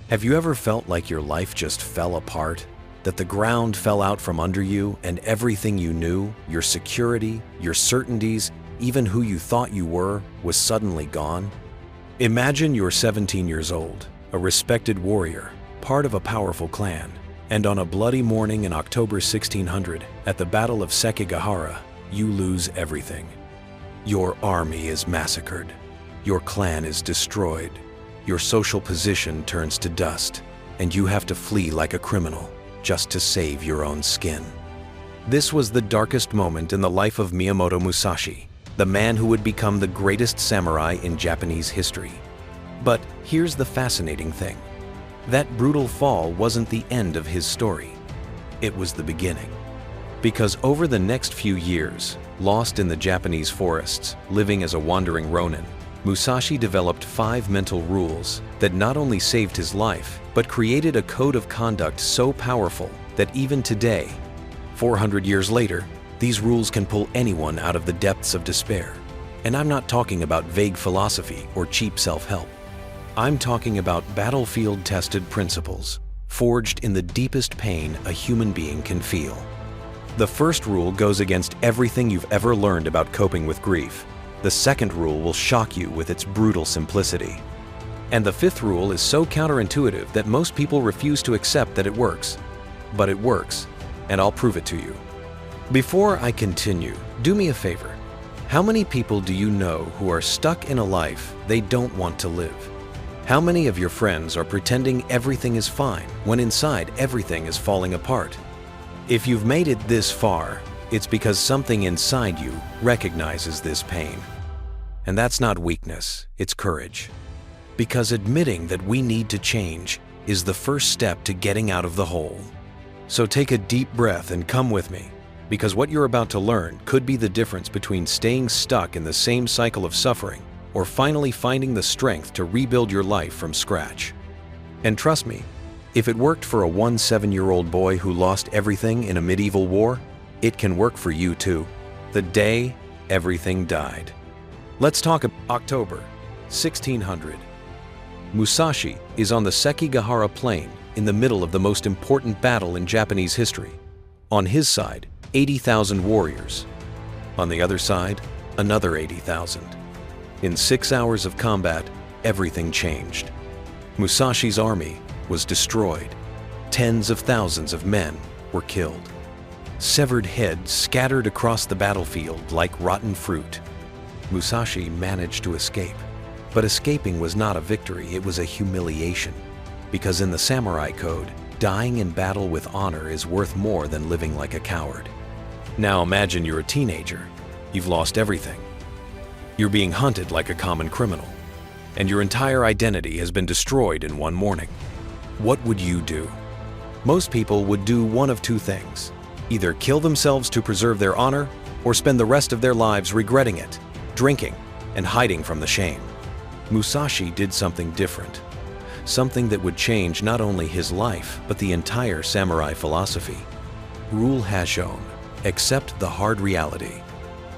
Have you ever felt like your life just fell apart? That the ground fell out from under you and everything you knew, your security, your certainties, even who you thought you were, was suddenly gone? Imagine you're 17 years old, a respected warrior, part of a powerful clan, and on a bloody morning in October 1600, at the Battle of Sekigahara, you lose everything. Your army is massacred. Your clan is destroyed. Your social position turns to dust, and you have to flee like a criminal just to save your own skin. This was the darkest moment in the life of Miyamoto Musashi, the man who would become the greatest samurai in Japanese history. But here's the fascinating thing. That brutal fall wasn't the end of his story. It was the beginning. Because over the next few years, lost in the Japanese forests, living as a wandering ronin, Musashi developed 5 mental rules that not only saved his life, but created a code of conduct so powerful that even today, 400 years later, these rules can pull anyone out of the depths of despair. And I'm not talking about vague philosophy or cheap self-help. I'm talking about battlefield-tested principles, forged in the deepest pain a human being can feel. The first rule goes against everything you've ever learned about coping with grief. The second rule will shock you with its brutal simplicity. And the 5th rule is so counterintuitive that most people refuse to accept that it works. But it works, and I'll prove it to you. Before I continue, do me a favor. How many people do you know who are stuck in a life they don't want to live? How many of your friends are pretending everything is fine when inside everything is falling apart? If you've made it this far, it's because something inside you recognizes this pain. And that's not weakness, it's courage. Because admitting that we need to change is the first step to getting out of the hole. So take a deep breath and come with me, because what you're about to learn could be the difference between staying stuck in the same cycle of suffering or finally finding the strength to rebuild your life from scratch. And trust me, if it worked for a 17-year-old boy who lost everything in a medieval war, it can work for you too. The day everything died. Let's talk about October 1600. Musashi is on the Sekigahara plain in the middle of the most important battle in Japanese history. On his side, 80,000 warriors. On the other side, another 80,000. In 6 hours of combat, everything changed. Musashi's army was destroyed. Tens of thousands of men were killed. Severed heads scattered across the battlefield like rotten fruit. Musashi managed to escape. But escaping was not a victory, it was a humiliation. Because in the samurai code, dying in battle with honor is worth more than living like a coward. Now imagine you're a teenager. You've lost everything. You're being hunted like a common criminal. And your entire identity has been destroyed in one morning. What would you do? Most people would do one of 2 things. Either kill themselves to preserve their honor, or spend the rest of their lives regretting it, drinking, and hiding from the shame. Musashi did something different. Something that would change not only his life, but the entire samurai philosophy. Rule Hashon, accept the hard reality.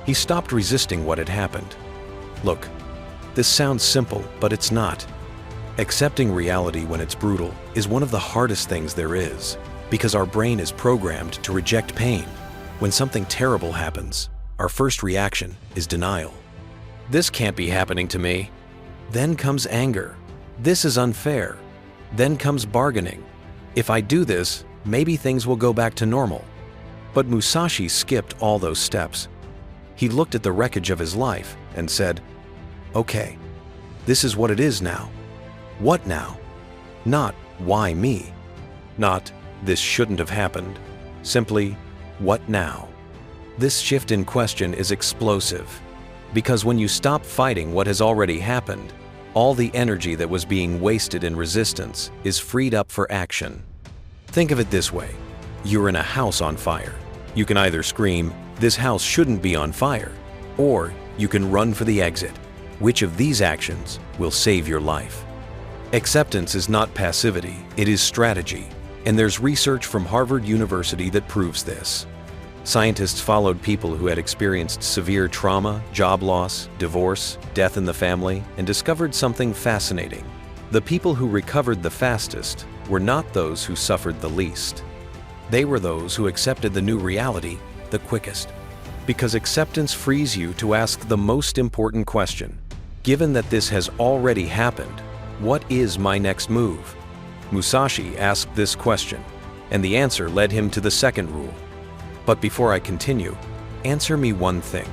He stopped resisting what had happened. Look, this sounds simple, but it's not. Accepting reality when it's brutal is one of the hardest things there is, because our brain is programmed to reject pain. When something terrible happens, our first reaction is denial. This can't be happening to me. Then comes anger. This is unfair. Then comes bargaining. If I do this, maybe things will go back to normal. But Musashi skipped all those steps. He looked at the wreckage of his life and said, "Okay, this is what it is now. What now?" Not, "Why me?" Not, "This shouldn't have happened." Simply, "What now?" This shift in question is explosive, because when you stop fighting what has already happened, all the energy that was being wasted in resistance is freed up for action. Think of it this way. You're in a house on fire. You can either scream, "This house shouldn't be on fire," or you can run for the exit. Which of these actions will save your life? Acceptance is not passivity, it is strategy. And there's research from Harvard University that proves this. Scientists followed people who had experienced severe trauma, job loss, divorce, death in the family, and discovered something fascinating. The people who recovered the fastest were not those who suffered the least. They were those who accepted the new reality the quickest. Because acceptance frees you to ask the most important question. Given that this has already happened, what is my next move? Musashi asked this question, and the answer led him to the second rule. But before I continue, answer me one thing.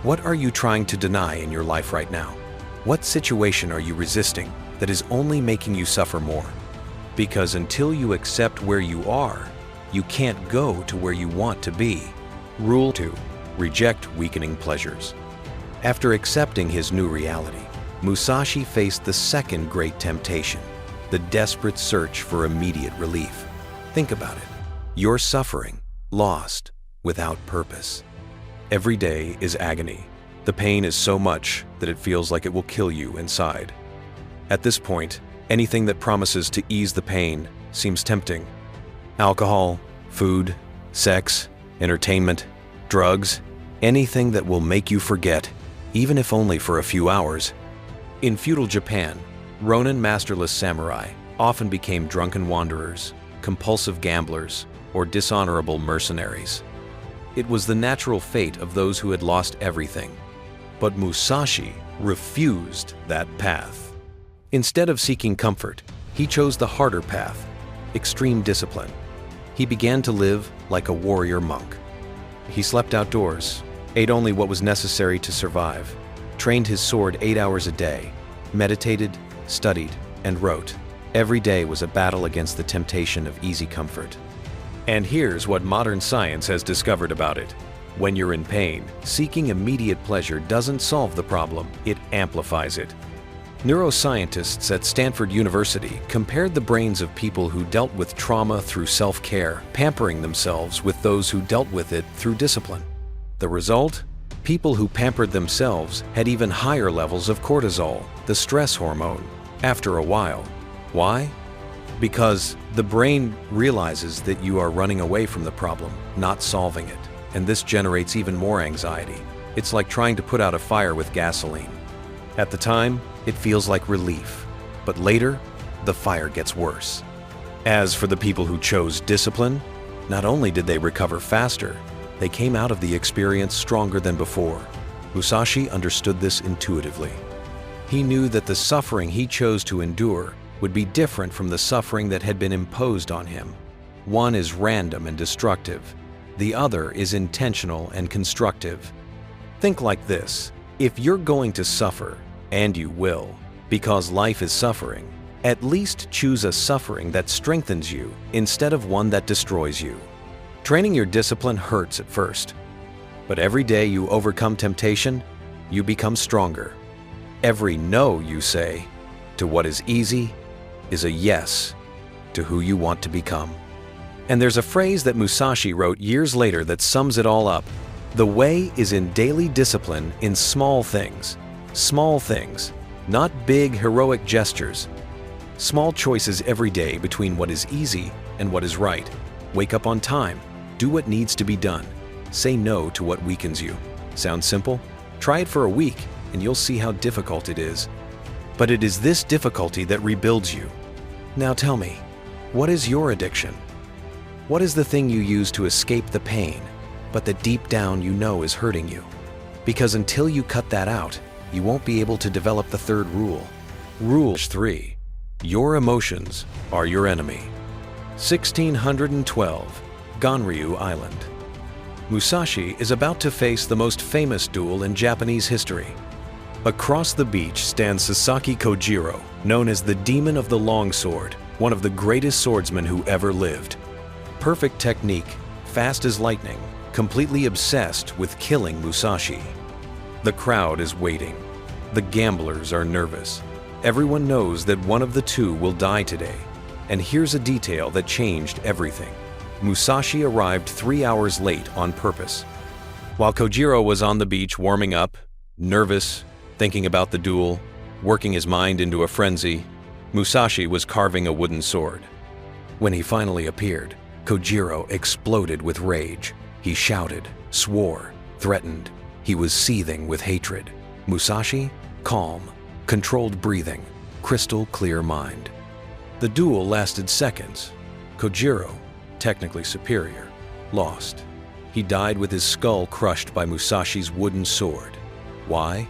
What are you trying to deny in your life right now? What situation are you resisting that is only making you suffer more? Because until you accept where you are, you can't go to where you want to be. Rule 2. Reject weakening pleasures. After accepting his new reality, Musashi faced the second great temptation, the desperate search for immediate relief. Think about it. You're suffering, lost, without purpose. Every day is agony. The pain is so much that it feels like it will kill you inside. At this point, anything that promises to ease the pain seems tempting. Alcohol, food, sex, entertainment, drugs, anything that will make you forget, even if only for a few hours. In feudal Japan, Ronin masterless samurai often became drunken wanderers, compulsive gamblers, or dishonorable mercenaries. It was the natural fate of those who had lost everything. But Musashi refused that path. Instead of seeking comfort, he chose the harder path, extreme discipline. He began to live like a warrior monk. He slept outdoors, ate only what was necessary to survive, trained his sword 8 hours a day, meditated, studied, and wrote. Every day was a battle against the temptation of easy comfort. And here's what modern science has discovered about it. When you're in pain, seeking immediate pleasure doesn't solve the problem, it amplifies it. Neuroscientists at Stanford University compared the brains of people who dealt with trauma through self-care, pampering themselves, with those who dealt with it through discipline. The result? People who pampered themselves had even higher levels of cortisol, the stress hormone, after a while. Why? Because the brain realizes that you are running away from the problem, not solving it, and this generates even more anxiety. It's like trying to put out a fire with gasoline. At the time, it feels like relief, but later, the fire gets worse. As for the people who chose discipline, not only did they recover faster, they came out of the experience stronger than before. Musashi understood this intuitively. He knew that the suffering he chose to endure would be different from the suffering that had been imposed on him. One is random and destructive. The other is intentional and constructive. Think like this. If you're going to suffer, and you will, because life is suffering, at least choose a suffering that strengthens you instead of one that destroys you. Training your discipline hurts at first, but every day you overcome temptation, you become stronger. Every no you say to what is easy is a yes to who you want to become. And there's a phrase that Musashi wrote years later that sums it all up. The way is in daily discipline in small things. Small things, not big heroic gestures. Small choices every day between what is easy and what is right. Wake up on time. Do what needs to be done. Say no to what weakens you. Sounds simple? Try it for a week and you'll see how difficult it is. But it is this difficulty that rebuilds you. Now tell me, what is your addiction? What is the thing you use to escape the pain, but that deep down you know is hurting you? Because until you cut that out, you won't be able to develop the third rule. Rule 3. Your emotions are your enemy. 1612, Ganryu Island. Musashi is about to face the most famous duel in Japanese history. Across the beach stands Sasaki Kojiro, known as the Demon of the Longsword, one of the greatest swordsmen who ever lived. Perfect technique, fast as lightning, completely obsessed with killing Musashi. The crowd is waiting. The gamblers are nervous. Everyone knows that one of the two will die today. And here's a detail that changed everything. Musashi arrived 3 hours late on purpose. While Kojiro was on the beach warming up, nervous, thinking about the duel, working his mind into a frenzy, Musashi was carving a wooden sword. When he finally appeared, Kojiro exploded with rage. He shouted, swore, threatened. He was seething with hatred. Musashi, calm, controlled breathing. crystal clear mind. The duel lasted seconds. Kojiro, technically superior, lost. He died with his skull crushed by Musashi's wooden sword. Why?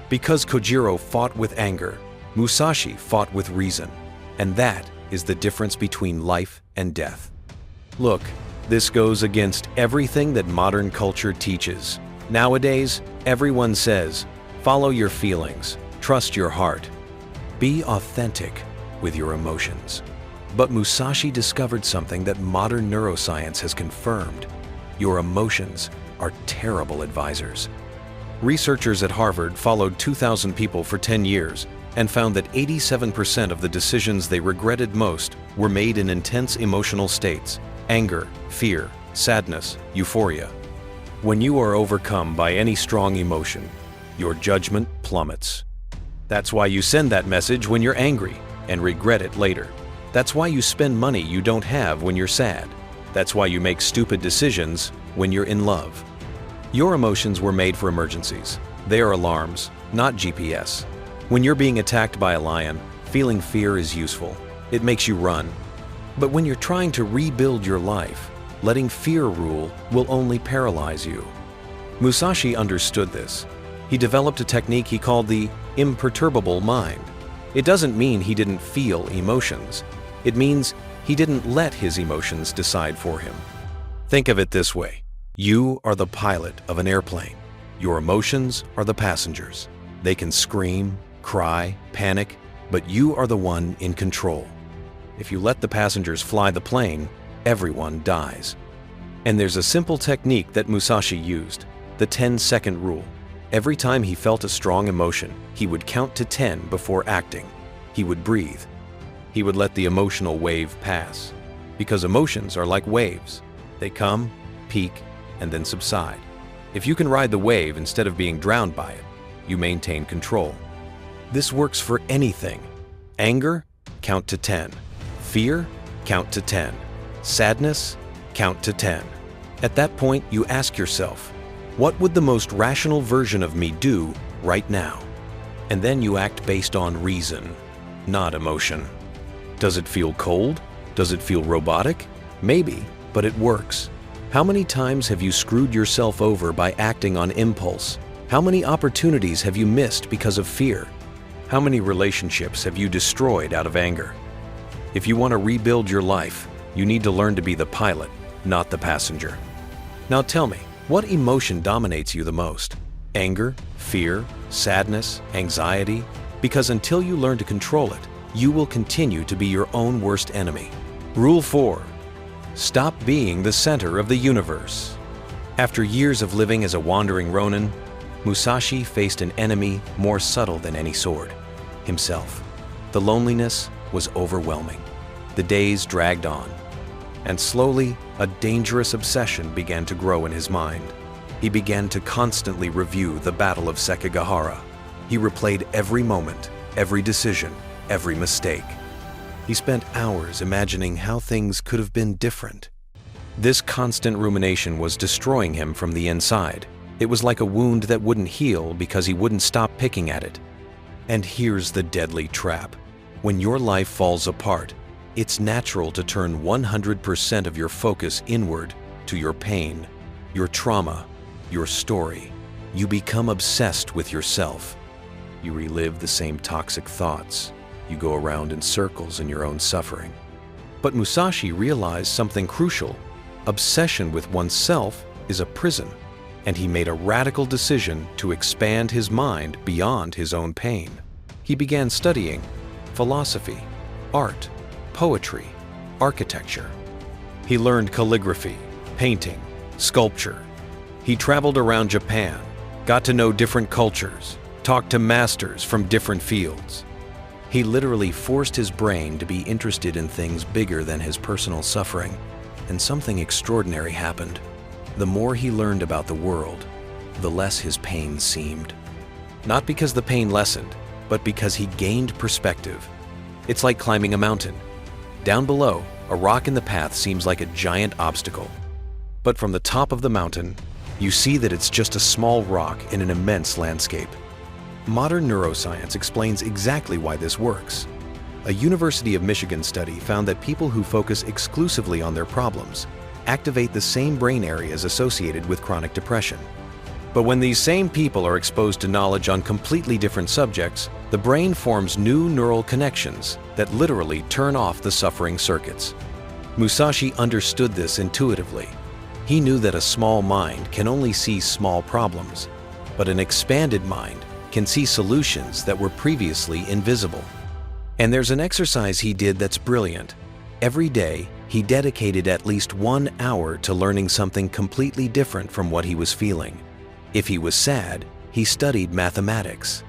Because Kojiro fought with anger, Musashi fought with reason. And that is the difference between life and death. Look, this goes against everything that modern culture teaches. Nowadays, everyone says, follow your feelings, trust your heart, be authentic with your emotions. But Musashi discovered something that modern neuroscience has confirmed. Your emotions are terrible advisors. Researchers at Harvard followed 2,000 people for 10 years and found that 87% of the decisions they regretted most were made in intense emotional states: anger, fear, sadness, euphoria. When you are overcome by any strong emotion, your judgment plummets. That's why you send that message when you're angry and regret it later. That's why you spend money you don't have when you're sad. That's why you make stupid decisions when you're in love. Your emotions were made for emergencies. They are alarms, not GPS. When you're being attacked by a lion, feeling fear is useful. It makes you run. But when you're trying to rebuild your life, letting fear rule will only paralyze you. Musashi understood this. He developed a technique he called the imperturbable mind. It doesn't mean he didn't feel emotions. It means he didn't let his emotions decide for him. Think of it this way. You are the pilot of an airplane. Your emotions are the passengers. They can scream, cry, panic, but you are the one in control. If you let the passengers fly the plane, everyone dies. And there's a simple technique that Musashi used, the 10-second rule. Every time he felt a strong emotion, he would count to 10 before acting. He would breathe. He would let the emotional wave pass. Because emotions are like waves. They come, peak, and then subside. If you can ride the wave instead of being drowned by it, you maintain control. This works for anything. Anger, count to 10. Fear, count to 10. Sadness, count to 10. At that point, you ask yourself, what would the most rational version of me do right now? And then you act based on reason, not emotion. Does it feel cold? Does it feel robotic? Maybe, but it works. How many times have you screwed yourself over by acting on impulse? How many opportunities have you missed because of fear? How many relationships have you destroyed out of anger? If you want to rebuild your life, you need to learn to be the pilot, not the passenger. Now tell me, what emotion dominates you the most? Anger, fear, sadness, anxiety? Because until you learn to control it, you will continue to be your own worst enemy. Rule 4. Stop being the center of the universe. After years of living as a wandering ronin, Musashi faced an enemy more subtle than any sword: himself. The loneliness was overwhelming. The days dragged on. And slowly, a dangerous obsession began to grow in his mind. He began to constantly review the Battle of Sekigahara. He replayed every moment, every decision, every mistake. He spent hours imagining how things could have been different. This constant rumination was destroying him from the inside. It was like a wound that wouldn't heal because he wouldn't stop picking at it. And here's the deadly trap. When your life falls apart, it's natural to turn 100% of your focus inward to your pain, your trauma, your story. You become obsessed with yourself. You relive the same toxic thoughts. You go around in circles in your own suffering. But Musashi realized something crucial. Obsession with oneself is a prison, and he made a radical decision to expand his mind beyond his own pain. He began studying philosophy, art, poetry, architecture. He learned calligraphy, painting, sculpture. He traveled around Japan, got to know different cultures, talked to masters from different fields. He literally forced his brain to be interested in things bigger than his personal suffering, and something extraordinary happened. The more he learned about the world, the less his pain seemed. Not because the pain lessened, but because he gained perspective. It's like climbing a mountain. Down below, a rock in the path seems like a giant obstacle. But from the top of the mountain, you see that it's just a small rock in an immense landscape. Modern neuroscience explains exactly why this works. A University of Michigan study found that people who focus exclusively on their problems activate the same brain areas associated with chronic depression. But when these same people are exposed to knowledge on completely different subjects, the brain forms new neural connections that literally turn off the suffering circuits. Musashi understood this intuitively. He knew that a small mind can only see small problems, but an expanded mind can see solutions that were previously invisible. And there's an exercise he did that's brilliant. Every day, he dedicated at least 1 hour to learning something completely different from what he was feeling. If he was sad, he studied mathematics.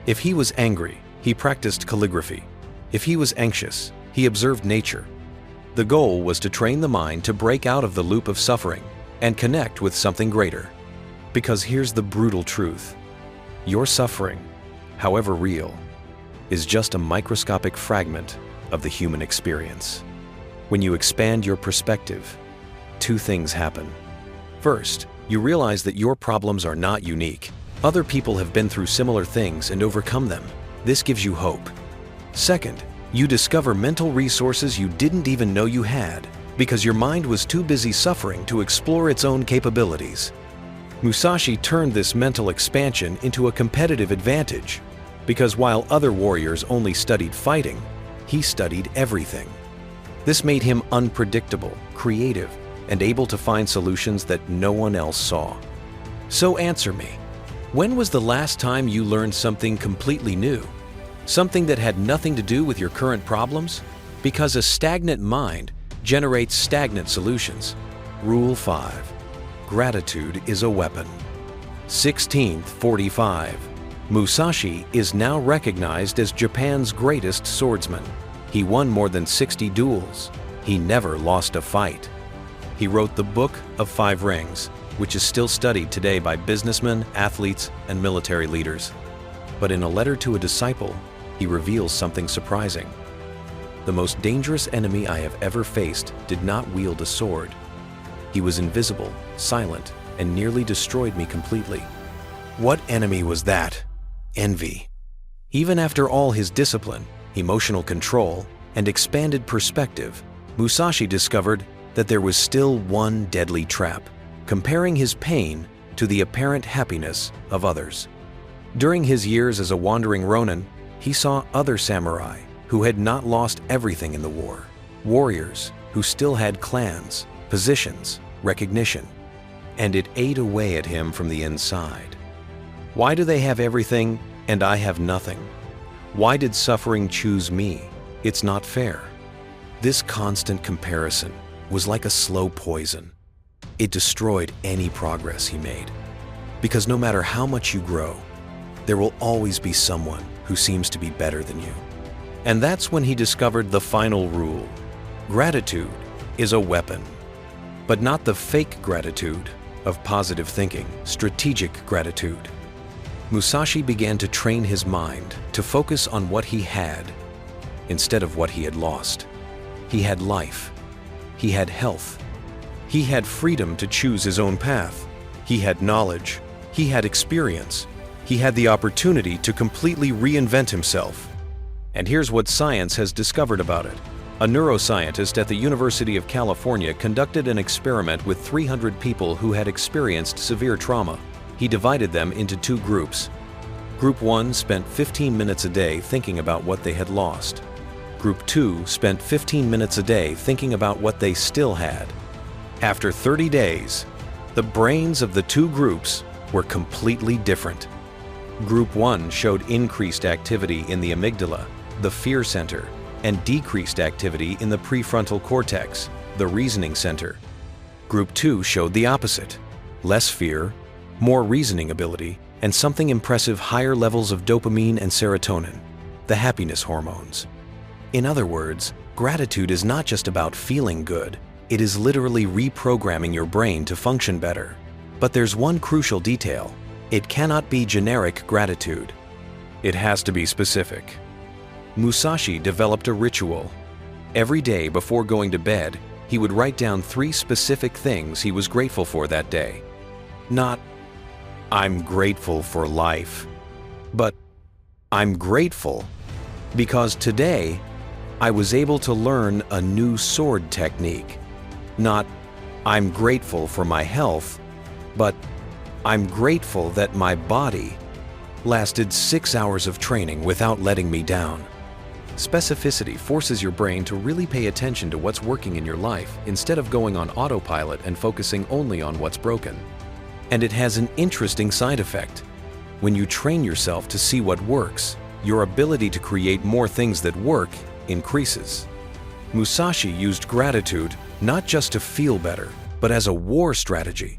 If he was angry, he practiced calligraphy. If he was anxious, he observed nature. The goal was to train the mind to break out of the loop of suffering and connect with something greater. Because here's the brutal truth. Your suffering, however real, is just a microscopic fragment of the human experience. When you expand your perspective, 2 things happen. First, you realize that your problems are not unique. Other people have been through similar things and overcome them. This gives you hope. Second, you discover mental resources you didn't even know you had because your mind was too busy suffering to explore its own capabilities. Musashi turned this mental expansion into a competitive advantage because while other warriors only studied fighting, he studied everything. This made him unpredictable, creative, and able to find solutions that no one else saw. So answer me, when was the last time you learned something completely new? Something that had nothing to do with your current problems? Because a stagnant mind generates stagnant solutions. Rule 5. Gratitude is a weapon. 1645. Musashi is now recognized as Japan's greatest swordsman. He won more than 60 duels. He never lost a fight. He wrote the Book of 5 Rings, which is still studied today by businessmen, athletes, and military leaders. But in a letter to a disciple, he reveals something surprising. The most dangerous enemy I have ever faced did not wield a sword. He was invisible, silent, and nearly destroyed me completely. What enemy was that? Envy. Even after all his discipline, emotional control, and expanded perspective, Musashi discovered that there was still one deadly trap, comparing his pain to the apparent happiness of others. During his years as a wandering ronin, he saw other samurai who had not lost everything in the war, warriors who still had clans, positions, recognition, and it ate away at him from the inside. Why do they have everything and I have nothing? Why did suffering choose me? It's not fair. This constant comparison was like a slow poison. It destroyed any progress he made. Because no matter how much you grow, there will always be someone who seems to be better than you. And that's when he discovered the final rule. Gratitude is a weapon, but not the fake gratitude of positive thinking, strategic gratitude. Musashi began to train his mind to focus on what he had instead of what he had lost. He had life. He had health. He had freedom to choose his own path. He had knowledge. He had experience. He had the opportunity to completely reinvent himself. And here's what science has discovered about it. A neuroscientist at the University of California conducted an experiment with 300 people who had experienced severe trauma. He divided them into 2 groups. Group 1 spent 15 minutes a day thinking about what they had lost. Group 2 spent 15 minutes a day thinking about what they still had. After 30 days, the brains of the 2 groups were completely different. Group 1 showed increased activity in the amygdala, the fear center, and decreased activity in the prefrontal cortex, the reasoning center. Group 2 showed the opposite: less fear, more reasoning ability, and something impressive higher levels of dopamine and serotonin, the happiness hormones. In other words, gratitude is not just about feeling good, it is literally reprogramming your brain to function better. But there's one crucial detail: it cannot be generic gratitude. It has to be specific. Musashi developed a ritual. Every day before going to bed, he would write down 3 specific things he was grateful for that day. Not, "I'm grateful for life," But I'm grateful because today I was able to learn a new sword technique. Not, I'm grateful for my health, but I'm grateful that my body lasted 6 hours of training without letting me down. Specificity forces your brain to really pay attention to what's working in your life instead of going on autopilot and focusing only on what's broken. And it has an interesting side effect. When you train yourself to see what works, your ability to create more things that work increases. Musashi used gratitude not just to feel better, but as a war strategy.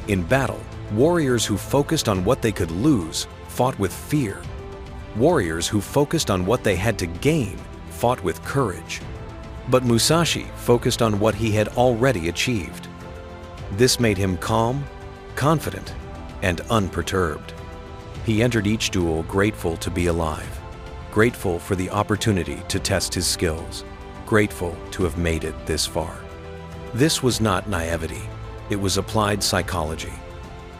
In battle, warriors who focused on what they could lose fought with fear. Warriors who focused on what they had to gain fought with courage. But Musashi focused on what he had already achieved. This made him calm, confident, and unperturbed. He entered each duel grateful to be alive, grateful for the opportunity to test his skills, grateful to have made it this far. This was not naivety, it was applied psychology.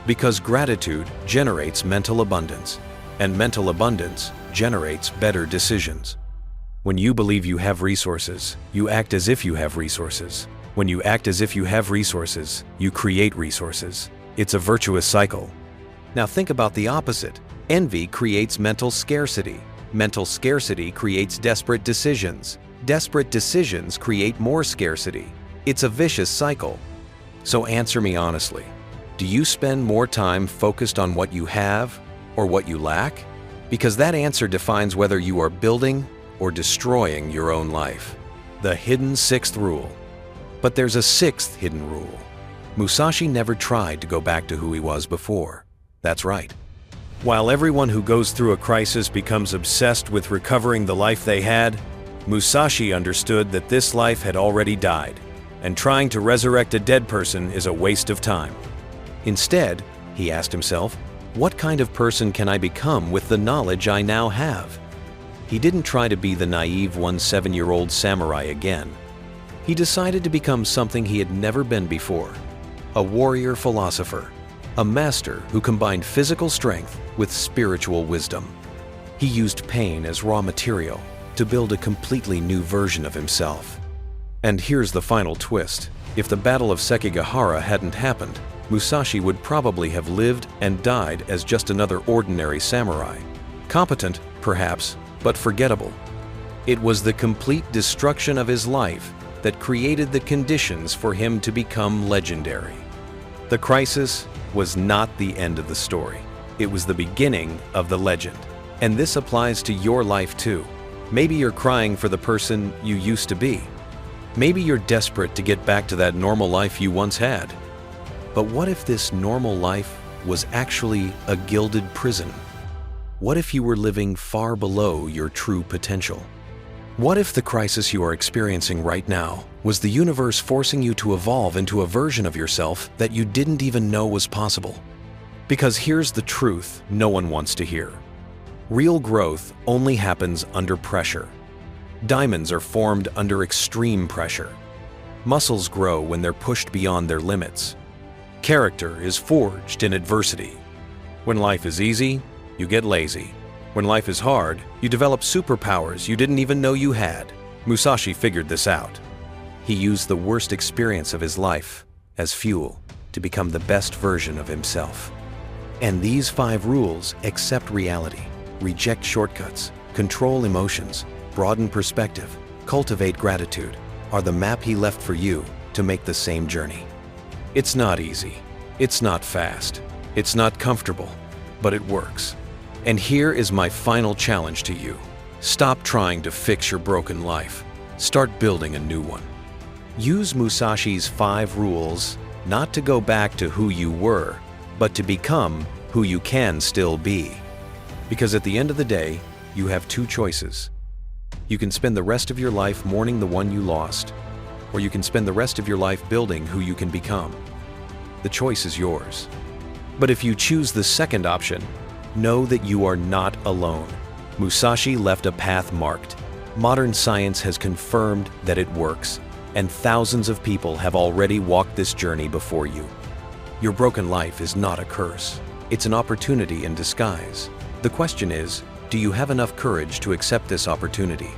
Because gratitude generates mental abundance, and mental abundance generates better decisions. When you believe you have resources, you act as if you have resources. When you act as if you have resources, you create resources. It's a virtuous cycle. Now think about the opposite. Envy creates mental scarcity. Mental scarcity creates desperate decisions. Desperate decisions create more scarcity. It's a vicious cycle. So answer me honestly. Do you spend more time focused on what you have or what you lack? Because that answer defines whether you are building or destroying your own life. The hidden sixth rule. But there's a sixth hidden rule. Musashi never tried to go back to who he was before. That's right. While everyone who goes through a crisis becomes obsessed with recovering the life they had, Musashi understood that this life had already died, and trying to resurrect a dead person is a waste of time. Instead, he asked himself, what kind of person can I become with the knowledge I now have? He didn't try to be the naive 17-year-old samurai again. He decided to become something he had never been before, a warrior philosopher, a master who combined physical strength with spiritual wisdom. He used pain as raw material to build a completely new version of himself. And here's the final twist. If the Battle of Sekigahara hadn't happened, Musashi would probably have lived and died as just another ordinary samurai. Competent, perhaps, but forgettable. It was the complete destruction of his life that created the conditions for him to become legendary. The crisis was not the end of the story. It was the beginning of the legend. And this applies to your life too. Maybe you're crying for the person you used to be. Maybe you're desperate to get back to that normal life you once had. But what if this normal life was actually a gilded prison? What if you were living far below your true potential? What if the crisis you are experiencing right now was the universe forcing you to evolve into a version of yourself that you didn't even know was possible? Because here's the truth no one wants to hear. Real growth only happens under pressure. Diamonds are formed under extreme pressure. Muscles grow when they're pushed beyond their limits. Character is forged in adversity. When life is easy, you get lazy. When life is hard, you develop superpowers you didn't even know you had. Musashi figured this out. He used the worst experience of his life as fuel to become the best version of himself. And these 5 rules: accept reality, reject shortcuts, control emotions, broaden perspective, cultivate gratitude, are the map he left for you to make the same journey. It's not easy, it's not fast, it's not comfortable, but it works. And here is my final challenge to you. Stop trying to fix your broken life. Start building a new one. Use Musashi's 5 rules not to go back to who you were, but to become who you can still be. Because at the end of the day, you have 2 choices. You can spend the rest of your life mourning the one you lost, or you can spend the rest of your life building who you can become. The choice is yours. But if you choose the second option, know that you are not alone. Musashi left a path marked. Modern science has confirmed that it works, and thousands of people have already walked this journey before you. Your broken life is not a curse. It's an opportunity in disguise. The question is, do you have enough courage to accept this opportunity?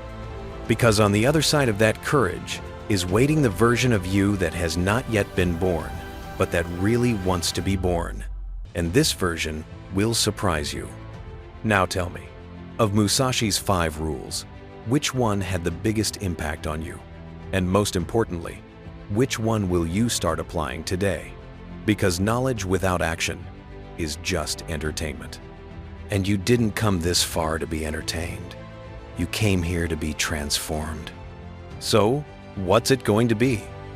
Because on the other side of that courage is waiting the version of you that has not yet been born, but that really wants to be born. And this version will surprise you. Now tell me, of Musashi's 5 rules, which one had the biggest impact on you? And most importantly, which one will you start applying today? Because knowledge without action is just entertainment. And you didn't come this far to be entertained. You came here to be transformed. So, what's it going to be?